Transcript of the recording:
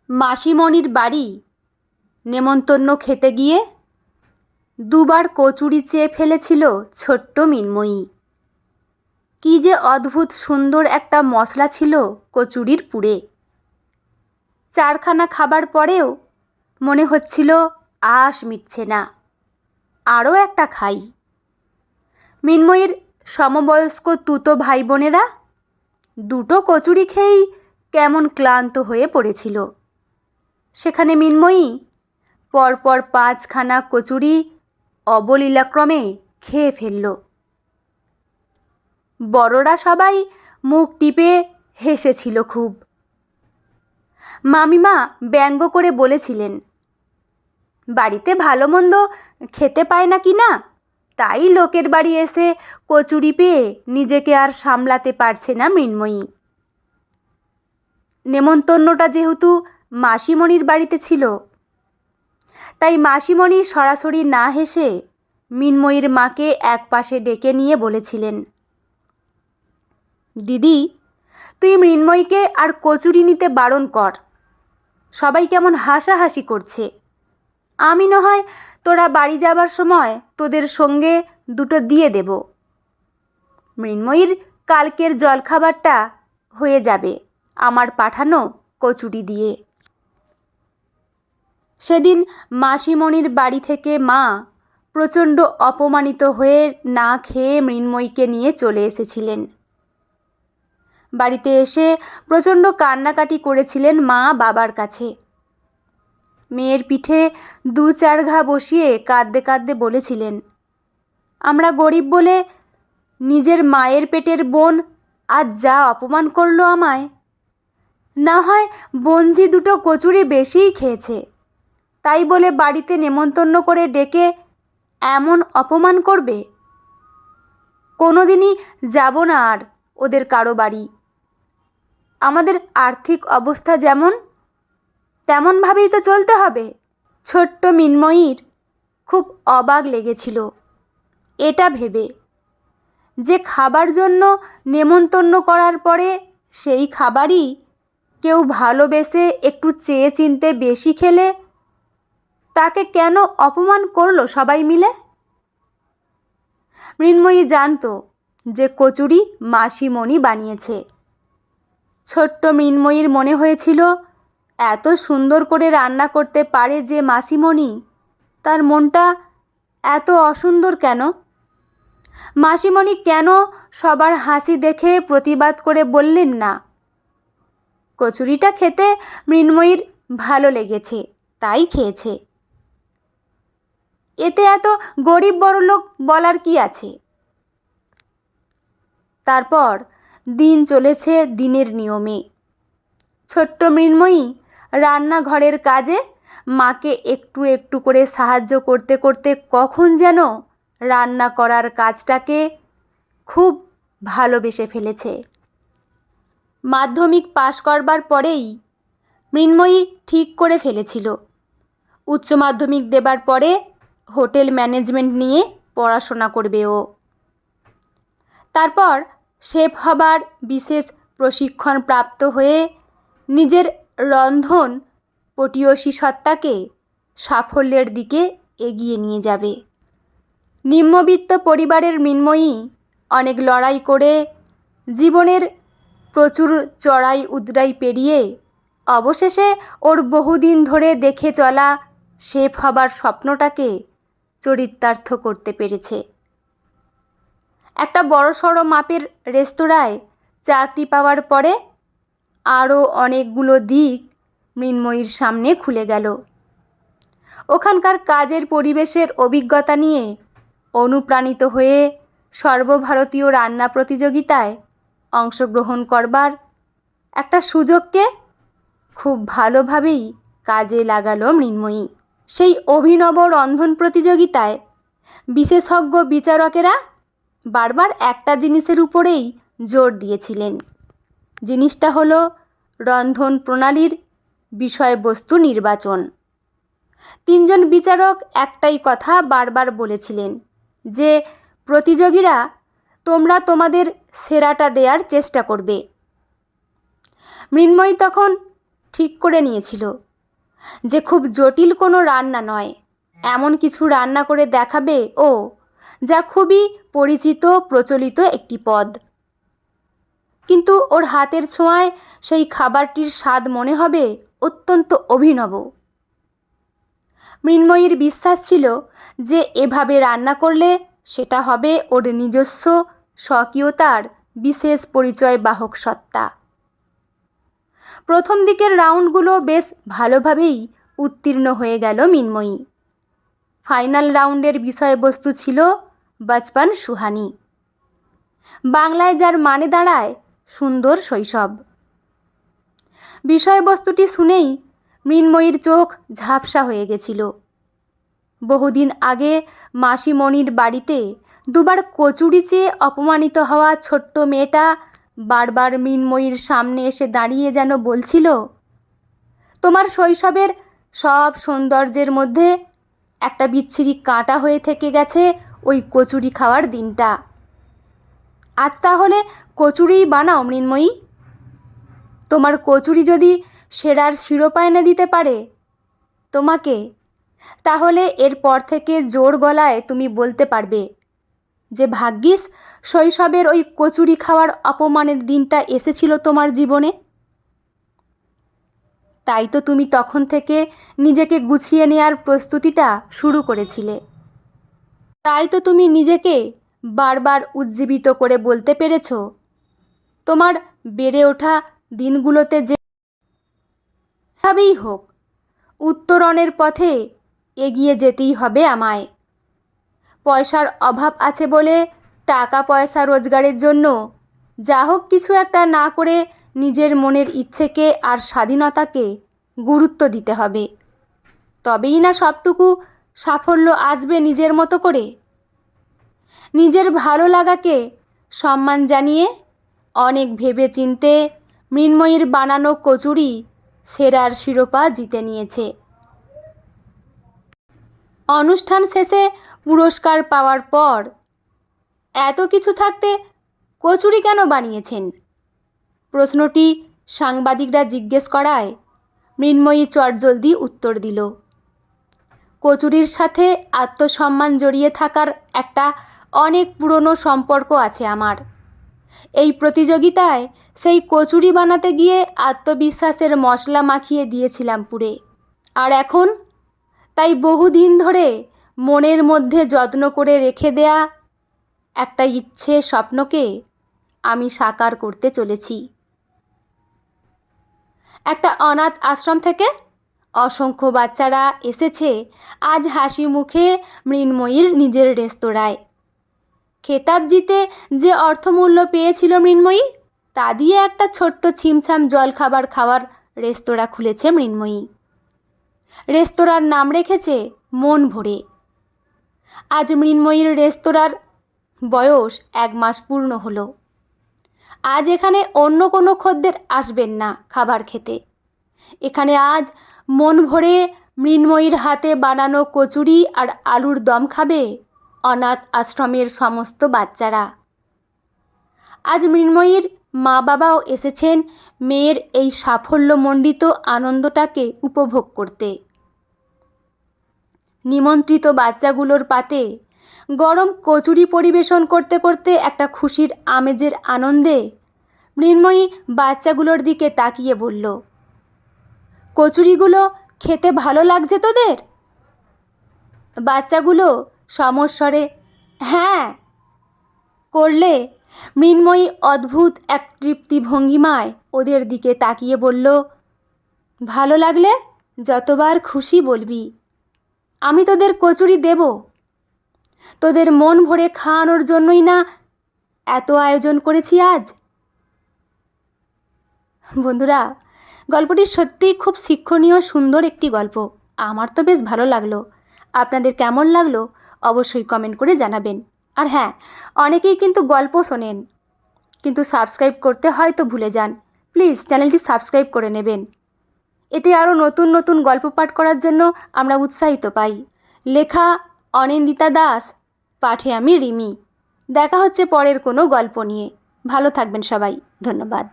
মাসিমণির বাড়ি নেমন্তন্ন খেতে গিয়ে দুবার কচুরি চেয়ে ফেলেছিল ছোট্ট মিনময়ী। কি যে অদ্ভুত সুন্দর একটা মশলা ছিল কচুরির পুরে। চারখানা খাবার পরেও মনে হচ্ছিল আশ মিটছে না, আরও একটা খাই। মিনময়ীর সমবয়স্ক তুতো ভাই বোনেরা দুটো কচুরি খেয়েই কেমন ক্লান্ত হয়ে পড়েছিল। সেখানে মিনময়ী পরপর 5খানা কচুরি অবলীলাক্রমে খেয়ে ফেলল। বড়রা সবাই মুখ টিপে হেসেছিল খুব। মামিমা ব্যঙ্গ করে বলেছিলেন, বাড়িতে ভালো মন্দ খেতে পায় না কি না, তাই লোকের বাড়ি এসে কচুরি পেয়ে নিজেকে আর সামলাতে পারছে না মৃন্ময়ী। নেমন্তন্নটা যেহেতু মাসিমণির বাড়িতে ছিল, তাই মাসিমণি সরাসরি না হেসে মিনময়ীর মাকে একপাশে ডেকে নিয়ে বলেছিলেন, দিদি, তুই মৃন্ময়ীকে আর কচুরি নিতে বারণ কর। সবাই কেমন হাসাহাসি করছে। আমি না হয় তোরা বাড়ি যাবার সময় তোদের সঙ্গে দুটো দিয়ে দেব। মৃন্ময়ীর কালকের জলখাবারটা হয়ে যাবে আমার পাঠানো কচুরি দিয়ে। সেদিন মাসিমণির বাড়ি থেকে মা প্রচণ্ড অপমানিত হয়ে না খেয়ে মৃন্ময়ীকে নিয়ে চলে এসেছিলেন। বাড়িতে এসে প্রচণ্ড কান্নাকাটি করেছিলেন মা বাবার কাছে। মেয়ের পিঠে 2-4 ঘা বসিয়ে কাঁদতে কাঁদতে বলেছিলেন, আমরা গরিব বলে নিজের মায়ের পেটের বোন আজ যা অপমান করলো আমায়। না হয় বোনঝি দুটো কচুরি বেশিই খেয়েছে, তাই বলে বাড়িতে নেমন্তন্ন করে ডেকে এমন অপমান করবে। কোনোদিনই যাব না আর ওদের কারো বাড়ি। আমাদের আর্থিক অবস্থা যেমন তেমনভাবেই তো চলতে হবে। ছোট্ট মিনময়ীর খুব অবাক লেগেছিল এটা ভেবে যে খাবার জন্য নেমন্তন্ন করার পরে সেই খাবারই কেউ ভালোবেসে একটু চেয়ে চিনতে বেশি খেলে তাকে কেন অপমান করলো সবাই মিলে। মৃন্ময়ী জানতো যে কচুরি মাসিমণি বানিয়েছে। ছোট্ট মৃন্ময়ীর মনে হয়েছিল, এত সুন্দর করে রান্না করতে পারে যে মাসিমণি, তার মনটা এত অসুন্দর কেন? মাসিমণি কেন সবার হাসি দেখে প্রতিবাদ করে বললেন না, কচুরিটা খেতে মৃন্ময়ীর ভালো লেগেছে তাই খেয়েছে। এতে এত গরিব বড়লোক বলার কি আছে? তারপর দিন চলেছে দিনের নিয়মে। ছোট্ট মৃন্ময়ী রান্নাঘরের কাজে মাকে একটু একটু করে সাহায্য করতে করতে কখন যেন রান্না করার কাজটাকে খুব ভালোবেসে ফেলেছে। মাধ্যমিক পাশ করবার পরেই মৃন্ময়ী ঠিক করে ফেলেছিল, উচ্চ মাধ্যমিক দেবার পরে হোটেল ম্যানেজমেন্ট নিয়ে পড়াশোনা করবে ও। তারপর শেফ হবার বিশেষ প্রশিক্ষণ প্রাপ্ত হয়ে নিজের রন্ধন পটীয়সী সত্তাকে সাফল্যের দিকে এগিয়ে নিয়ে যাবে। নিম্নবিত্ত পরিবারের মৃন্ময়ী অনেক লড়াই করে জীবনের প্রচুর চড়াই উৎরাই পেরিয়ে অবশেষে ওর বহুদিন ধরে দেখে চলা শেফ হবার স্বপ্নটাকে চরিতার্থ করতে পেরেছে। একটা বড়সড় মাপের রেস্তোরাঁয় চাকরি পাওয়ার পরে আরও অনেকগুলো দিক মৃন্ময়ীর সামনে খুলে গেল। ওখানকার কাজের পরিবেশের অভিজ্ঞতা নিয়ে অনুপ্রাণিত হয়ে সর্বভারতীয় রান্না প্রতিযোগিতায় অংশগ্রহণ করবার একটা সুযোগকে খুব ভালোভাবেই কাজে লাগালো মৃন্ময়ী। সেই অভিনব রন্ধন প্রতিযোগিতায় বিশেষজ্ঞ বিচারকেরা বারবার একটা জিনিসের উপরেই জোর দিয়েছিলেন। জিনিসটা হলো রন্ধন প্রণালীর বিষয়বস্তু নির্বাচন। 3 জন বিচারক একটাই কথা বারবার বলেছিলেন যে প্রতিযোগীরা তোমরা তোমাদের সেরাটা দেওয়ার চেষ্টা করবে। মৃন্ময়ী তখন ঠিক করে নিয়েছিল যে খুব জটিল কোনো রান্না নয়, এমন কিছু রান্না করে দেখাবে ও যা খুবই পরিচিত প্রচলিত একটি পদ। কিন্তু ওর হাতের ছোঁয়ায় সেই খাবারটির স্বাদ মনে হবে অত্যন্ত অভিনব। মৃন্ময়ীর বিশ্বাস ছিল যে এভাবে রান্না করলে সেটা হবে ওর নিজস্ব স্বকীয়তার বিশেষ পরিচয় বাহক সত্তা। প্রথম দিকের রাউন্ডগুলো বেশ ভালোভাবেই উত্তীর্ণ হয়ে গেল মৃন্ময়ী। ফাইনাল রাউন্ডের বিষয়বস্তু ছিল বচপন সুহানি, বাংলায় যার মানে দাঁড়ায় সুন্দর শৈশব। বিষয়বস্তুটি শুনেই মৃন্ময়ীর চোখ ঝাপসা হয়ে গেছিল। বহুদিন আগে মাসিমণির বাড়িতে দুবার কচুরি চেয়ে অপমানিত হওয়া ছোট্ট মেয়েটা বারবার মৃন্ময়ীর সামনে এসে দাঁড়িয়ে যেন বলছিল, তোমার শৈশবের সব সৌন্দর্যের মধ্যে একটা বিচ্ছিরি কাঁটা হয়ে থেকে গেছে ওই কচুরি খাওয়ার দিনটা। আজ তাহলে কচুরিই বানাও মৃন্ময়ী। তোমার কচুরি যদি সেরার শিরোপা এনে দিতে পারে তোমাকে, তাহলে এরপর থেকে জোর গলায় তুমি বলতে পারবে যে ভাগ্যিস শৈশবের ওই কচুরি খাওয়ার অপমানের দিনটা এসেছিল তোমার জীবনে। তাই তো তুমি তখন থেকে নিজেকে গুছিয়ে নেওয়ার প্রস্তুতিটা শুরু করেছিলে। তাই তো তুমি নিজেকে বারবার উজ্জীবিত করে বলতে পেরেছ তোমার বেড়ে ওঠা দিনগুলোতে যেভাবেই হোক উত্তরণের পথে এগিয়ে যেতেই হবে আমায়। পয়সার অভাব আছে বলে টাকা পয়সা রোজগারের জন্য যা হোক কিছু একটা না করে নিজের মনের ইচ্ছেকে আর স্বাধীনতাকে গুরুত্ব দিতে হবে। তবেই না সবটুকু সাফল্য আসবে নিজের মতো করে। নিজের ভালো লাগাকে সম্মান জানিয়ে অনেক ভেবে চিনতে মৃন্ময়ীর বানানো কচুরি সেরার শিরোপা জিতে নিয়েছে। অনুষ্ঠান শেষে পুরস্কার পাওয়ার পর এত কিছু থাকতে কচুরি কেন বানিয়েছেন প্রশ্নটি সাংবাদিকরা জিজ্ঞেস করায় মৃন্ময়ী চটজলদি উত্তর দিল, কচুরির সাথে আত্মসম্মান জড়িয়ে থাকার একটা অনেক পুরনো সম্পর্ক আছে আমার। এই প্রতিযোগিতায় সেই কচুরি বানাতে গিয়ে আত্মবিশ্বাসের মশলা মাখিয়ে দিয়েছিলাম পুরে। আর এখন তাই বহুদিন ধরে মনের মধ্যে যত্ন করে রেখে দেয়া একটা ইচ্ছে স্বপ্নকে আমি সাকার করতে চলেছি। একটা অনাথ আশ্রম থেকে অসংখ্য বাচ্চারা এসেছে আজ হাসি মুখে মৃন্ময়ীর নিজের রেস্তোরাঁয়। খেতাব জিতে যে অর্থমূল্য পেয়েছিল মৃন্ময়ী তা দিয়ে একটা ছোট্ট ছিমছাম জলখাবার খাওয়ার রেস্তোরাঁ খুলেছে মৃন্ময়ী। রেস্তোরাঁর নাম রেখেছে মন ভরে। আজ মৃন্ময়ীর রেস্তোরাঁর বয়স 1 মাস পূর্ণ হলো। আজ এখানে অন্য কোনো খদ্দের আসবেন না খাবার খেতে। এখানে আজ মন ভরে মৃন্ময়ীর হাতে বানানো কচুরি আর আলুর দম খাবে অনাথ আশ্রমের সমস্ত বাচ্চারা। আজ মৃন্ময়ীর মা বাবাও এসেছেন মেয়ের এই সাফল্যমণ্ডিত আনন্দটাকে উপভোগ করতে। নিমন্ত্রিত বাচ্চাগুলোর পাতে গরম কচুরি পরিবেশন করতে করতে একটা খুশির আমেজের আনন্দে মৃন্ময়ী বাচ্চাগুলোর দিকে তাকিয়ে বলল, কচুরিগুলো খেতে ভালো লাগছে তোদের? বাচ্চাগুলো সমস্বরে হ্যাঁ করলে মৃন্ময়ী অদ্ভুত এক তৃপ্তি ভঙ্গিমায় ওদের দিকে তাকিয়ে বলল, ভালো লাগলে যতবার খুশি বলবি, আমি তোদের কচুরি দেব। তোদের মন ভরে খাওয়ানোর জন্যই না এত আয়োজন করেছি আজ। বন্ধুরা, গল্পটি সত্যিই খুব শিক্ষণীয় সুন্দর একটি গল্প। আমার তো বেশ ভালো লাগলো। আপনাদের কেমন লাগলো অবশ্যই কমেন্ট করে জানাবেন। আর হ্যাঁ, অনেকেই কিন্তু গল্প শোনেন কিন্তু সাবস্ক্রাইব করতে হয়তো ভুলে যান। প্লিজ চ্যানেলটি সাবস্ক্রাইব করে নেবেন। এতে আরও নতুন নতুন গল্প পাঠ করার জন্য আমরা উৎসাহিত পাই। লেখা অনিন্দিতা দাস, পাঠে আমি রিমি। দেখা হচ্ছে পরের কোনো গল্প নিয়ে। ভালো থাকবেন সবাই। ধন্যবাদ।